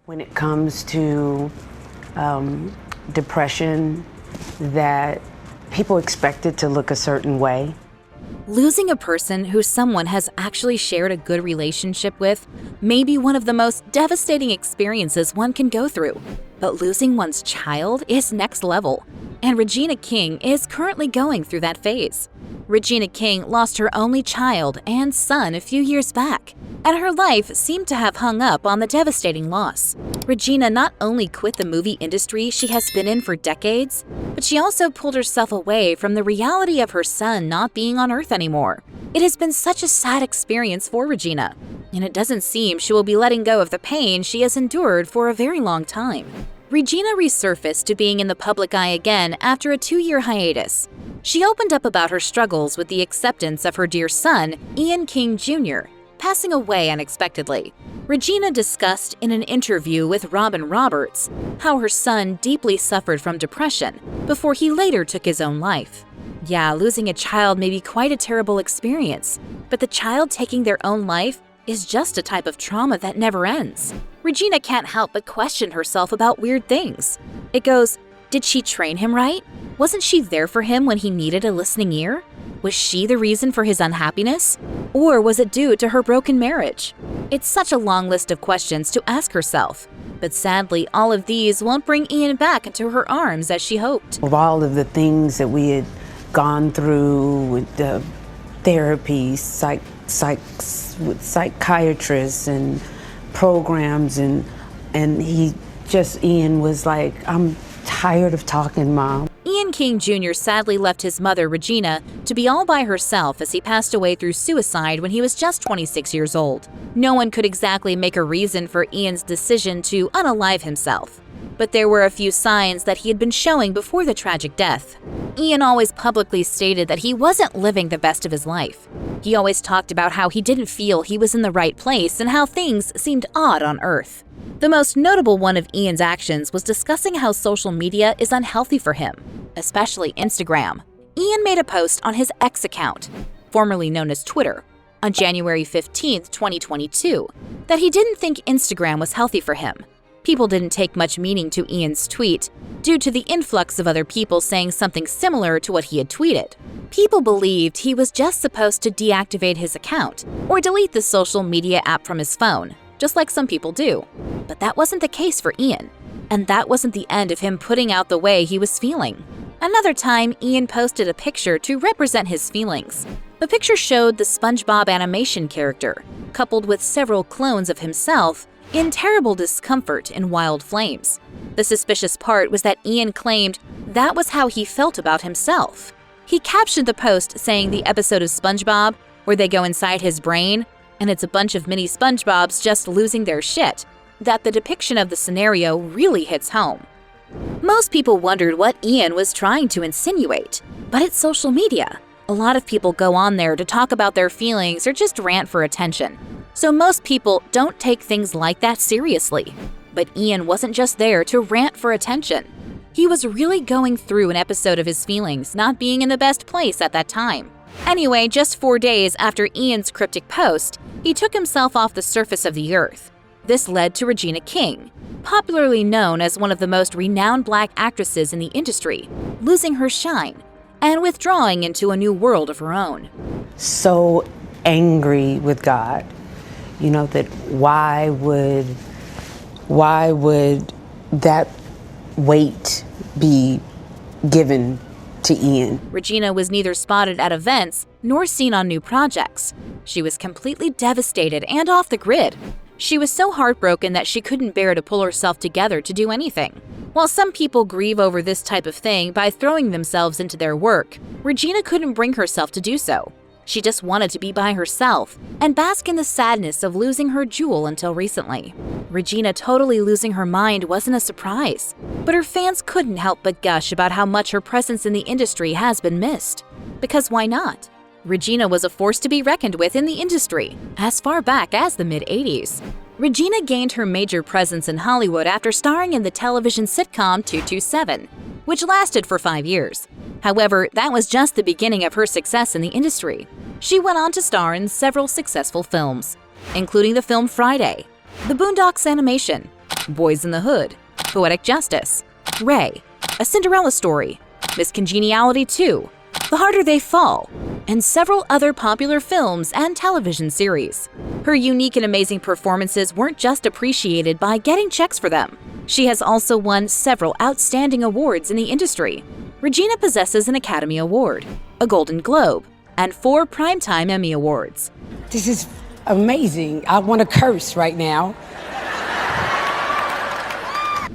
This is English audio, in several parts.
When it comes to depression, that people expect it to look a certain way. Losing a person who someone has actually shared a good relationship with may be one of the most devastating experiences one can go through. But losing one's child is next level, and Regina King is currently going through that phase. Regina King lost her only child and son a few years back, and her life seemed to have hung up on the devastating loss. Regina not only quit the movie industry she has been in for decades, but she also pulled herself away from the reality of her son not being on Earth anymore. It has been such a sad experience for Regina, and it doesn't seem she will be letting go of the pain she has endured for a very long time. Regina resurfaced to being in the public eye again after a 2-year hiatus. She opened up about her struggles with the acceptance of her dear son, Ian King Jr., passing away unexpectedly. Regina discussed in an interview with Robin Roberts how her son deeply suffered from depression before he later took his own life. Yeah, losing a child may be quite a terrible experience, but the child taking their own life is just a type of trauma that never ends. Regina can't help but question herself about weird things. It goes, did she train him right? Wasn't she there for him when he needed a listening ear? Was she the reason for his unhappiness? Or was it due to her broken marriage? It's such a long list of questions to ask herself. But sadly, all of these won't bring Ian back into her arms as she hoped. Of all of the things that we had gone through with the therapy, with psychiatrists and programs, and Ian was like, I'm tired of talking, Mom. Ian King Jr. sadly left his mother, Regina, to be all by herself as he passed away through suicide when he was just 26 years old. No one could exactly make a reason for Ian's decision to unalive himself, but there were a few signs that he had been showing before the tragic death. Ian always publicly stated that he wasn't living the best of his life. He always talked about how he didn't feel he was in the right place and how things seemed odd on Earth. The most notable one of Ian's actions was discussing how social media is unhealthy for him, especially Instagram. Ian made a post on his X account, formerly known as Twitter, on January 15, 2022, that he didn't think Instagram was healthy for him. People didn't take much meaning to Ian's tweet due to the influx of other people saying something similar to what he had tweeted. People believed he was just supposed to deactivate his account or delete the social media app from his phone, just like some people do. But that wasn't the case for Ian, and that wasn't the end of him putting out the way he was feeling. Another time, Ian posted a picture to represent his feelings. The picture showed the SpongeBob animation character, coupled with several clones of himself, in terrible discomfort in wild flames. The suspicious part was that Ian claimed that was how he felt about himself. He captioned the post saying the episode of SpongeBob where they go inside his brain, and it's a bunch of mini SpongeBobs just losing their shit, that the depiction of the scenario really hits home. Most people wondered what Ian was trying to insinuate, but it's social media. A lot of people go on there to talk about their feelings or just rant for attention. So most people don't take things like that seriously. But Ian wasn't just there to rant for attention. He was really going through an episode of his feelings not being in the best place at that time. Anyway, just 4 days after Ian's cryptic post, he took himself off the surface of the earth. This led to Regina King, popularly known as one of the most renowned Black actresses in the industry, losing her shine and withdrawing into a new world of her own. So angry with God. You know, that why would that weight be given to Ian? Regina was neither spotted at events nor seen on new projects. She was completely devastated and off the grid. She was so heartbroken that she couldn't bear to pull herself together to do anything. While some people grieve over this type of thing by throwing themselves into their work, Regina couldn't bring herself to do so. She just wanted to be by herself and bask in the sadness of losing her jewel until recently. Regina totally losing her mind wasn't a surprise, but her fans couldn't help but gush about how much her presence in the industry has been missed. Because why not? Regina was a force to be reckoned with in the industry, as far back as the mid-80s. Regina gained her major presence in Hollywood after starring in the television sitcom 227, which lasted for 5 years. However, that was just the beginning of her success in the industry. She went on to star in several successful films, including the film Friday, The Boondocks Animation, Boys in the Hood, Poetic Justice, Ray, A Cinderella Story, Miss Congeniality 2, The Harder They Fall, and several other popular films and television series. Her unique and amazing performances weren't just appreciated by getting checks for them. She has also won several outstanding awards in the industry. Regina possesses an Academy Award, a Golden Globe, and 4 Primetime Emmy Awards. This is amazing. I want to curse right now.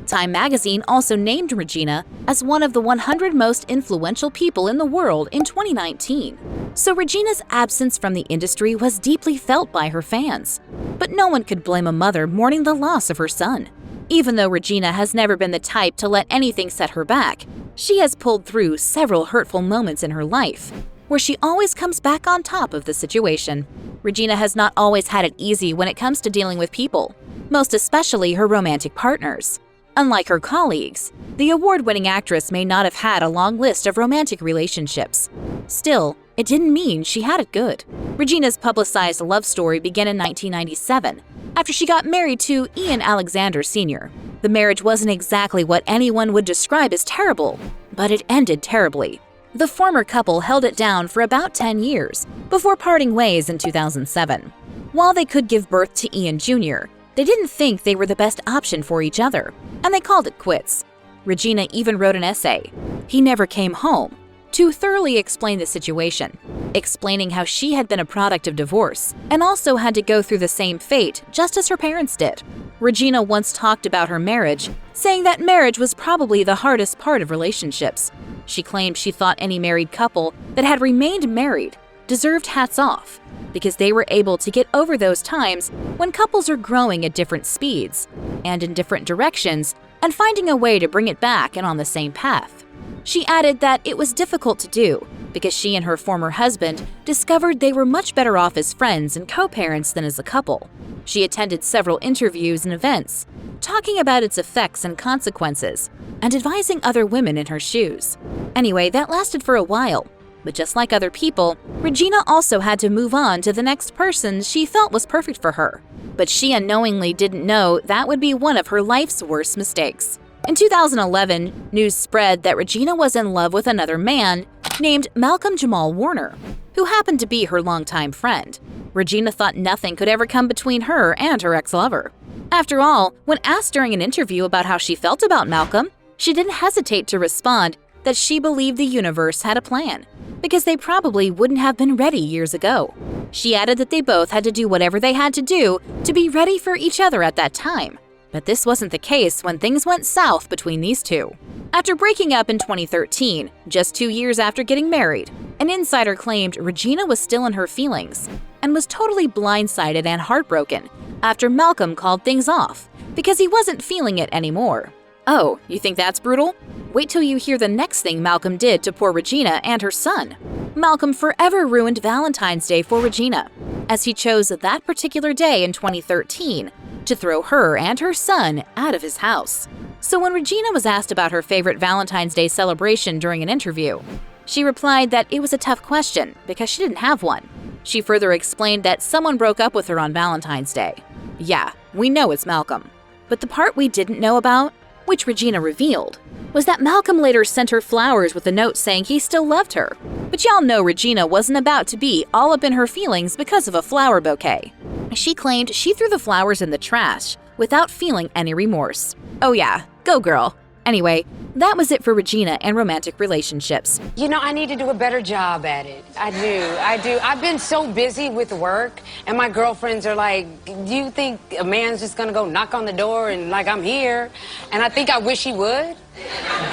Time magazine also named Regina as one of the 100 most influential people in the world in 2019. So Regina's absence from the industry was deeply felt by her fans. But no one could blame a mother mourning the loss of her son. Even though Regina has never been the type to let anything set her back, she has pulled through several hurtful moments in her life, where she always comes back on top of the situation. Regina has not always had it easy when it comes to dealing with people, most especially her romantic partners. Unlike her colleagues, the award-winning actress may not have had a long list of romantic relationships. Still, it didn't mean she had it good. Regina's publicized love story began in 1997, after she got married to Ian Alexander Sr. The marriage wasn't exactly what anyone would describe as terrible, but it ended terribly. The former couple held it down for about 10 years, before parting ways in 2007. While they could give birth to Ian Jr., they didn't think they were the best option for each other, and they called it quits. Regina even wrote an essay, "He Never Came Home," to thoroughly explain the situation, explaining how she had been a product of divorce and also had to go through the same fate just as her parents did. Regina once talked about her marriage, saying that marriage was probably the hardest part of relationships. She claimed she thought any married couple that had remained married deserved hats off, because they were able to get over those times when couples are growing at different speeds and in different directions and finding a way to bring it back and on the same path. She added that it was difficult to do because she and her former husband discovered they were much better off as friends and co-parents than as a couple. She attended several interviews and events, talking about its effects and consequences, and advising other women in her shoes. Anyway, that lasted for a while. But just like other people, Regina also had to move on to the next person she felt was perfect for her. But she unknowingly didn't know that would be one of her life's worst mistakes. In 2011, news spread that Regina was in love with another man named Malcolm Jamal Warner, who happened to be her longtime friend. Regina thought nothing could ever come between her and her ex-lover. After all, when asked during an interview about how she felt about Malcolm, she didn't hesitate to respond that she believed the universe had a plan, because they probably wouldn't have been ready years ago. She added that they both had to do whatever they had to do to be ready for each other at that time. But this wasn't the case when things went south between these two. After breaking up in 2013, just 2 years after getting married, an insider claimed Regina was still in her feelings and was totally blindsided and heartbroken after Malcolm called things off because he wasn't feeling it anymore. Oh, you think that's brutal? Wait till you hear the next thing Malcolm did to poor Regina and her son. Malcolm forever ruined Valentine's Day for Regina, as he chose that particular day in 2013 to throw her and her son out of his house. So when Regina was asked about her favorite Valentine's Day celebration during an interview, she replied that it was a tough question because she didn't have one. She further explained that someone broke up with her on Valentine's Day. Yeah, we know it's Malcolm. But the part we didn't know about, which Regina revealed, was that Malcolm later sent her flowers with a note saying he still loved her. But y'all know Regina wasn't about to be all up in her feelings because of a flower bouquet. She claimed she threw the flowers in the trash without feeling any remorse. Oh yeah, go girl. Anyway, that was it for Regina and romantic relationships. You know, I need to do a better job at it. I do. I've been so busy with work, and my girlfriends are like, do you think a man's just gonna go knock on the door and like, I'm here? And I think I wish he would.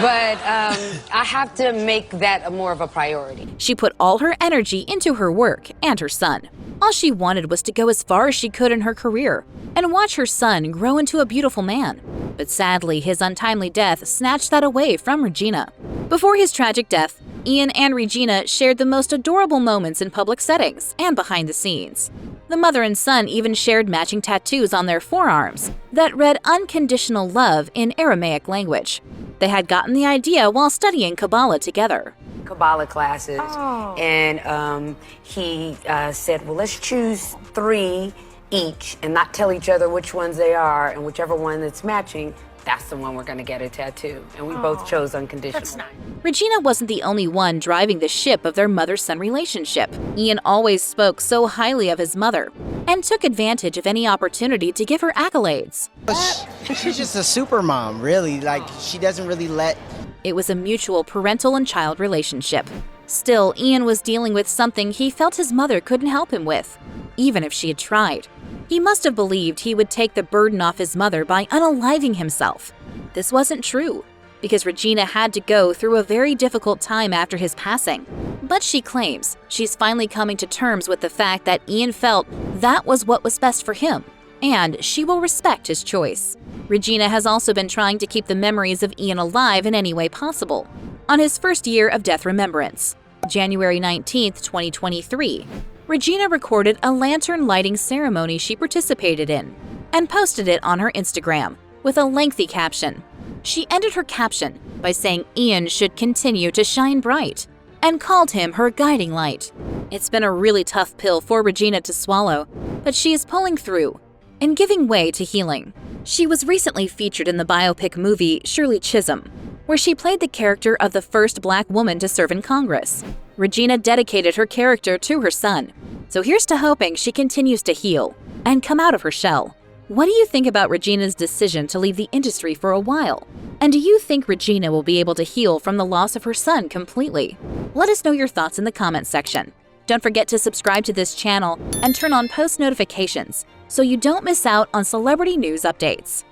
But I have to make that more of a priority. She put all her energy into her work and her son. All she wanted was to go as far as she could in her career and watch her son grow into a beautiful man. But sadly, his untimely death snatched that away from Regina. Before his tragic death, Ian and Regina shared the most adorable moments in public settings and behind the scenes. The mother and son even shared matching tattoos on their forearms that read "Unconditional Love" in Aramaic language. They had gotten the idea while studying Kabbalah together. Kabbalah classes, and he said, well, let's choose 3 each and not tell each other which ones they are, and whichever one that's matching, that's the one we're going to get a tattoo. And we both chose unconditional. That's nice. Regina wasn't the only one driving the ship of their mother-son relationship. Ian always spoke so highly of his mother and took advantage of any opportunity to give her accolades. She's just a super mom, really. Like, she doesn't really let... It was a mutual parental and child relationship. Still, Ian was dealing with something he felt his mother couldn't help him with, even if she had tried. He must have believed he would take the burden off his mother by unaliving himself. This wasn't true, because Regina had to go through a very difficult time after his passing. But she claims she's finally coming to terms with the fact that Ian felt that was what was best for him, and she will respect his choice. Regina has also been trying to keep the memories of Ian alive in any way possible. On his first year of death remembrance, January 19, 2023, Regina recorded a lantern lighting ceremony she participated in and posted it on her Instagram with a lengthy caption. She ended her caption by saying Ian should continue to shine bright and called him her guiding light. It's been a really tough pill for Regina to swallow, but she is pulling through and giving way to healing. She was recently featured in the biopic movie Shirley Chisholm, where she played the character of the first Black woman to serve in Congress. Regina dedicated her character to her son, so here's to hoping she continues to heal and come out of her shell. What do you think about Regina's decision to leave the industry for a while? And do you think Regina will be able to heal from the loss of her son completely? Let us know your thoughts in the comments section. Don't forget to subscribe to this channel and turn on post notifications so you don't miss out on celebrity news updates.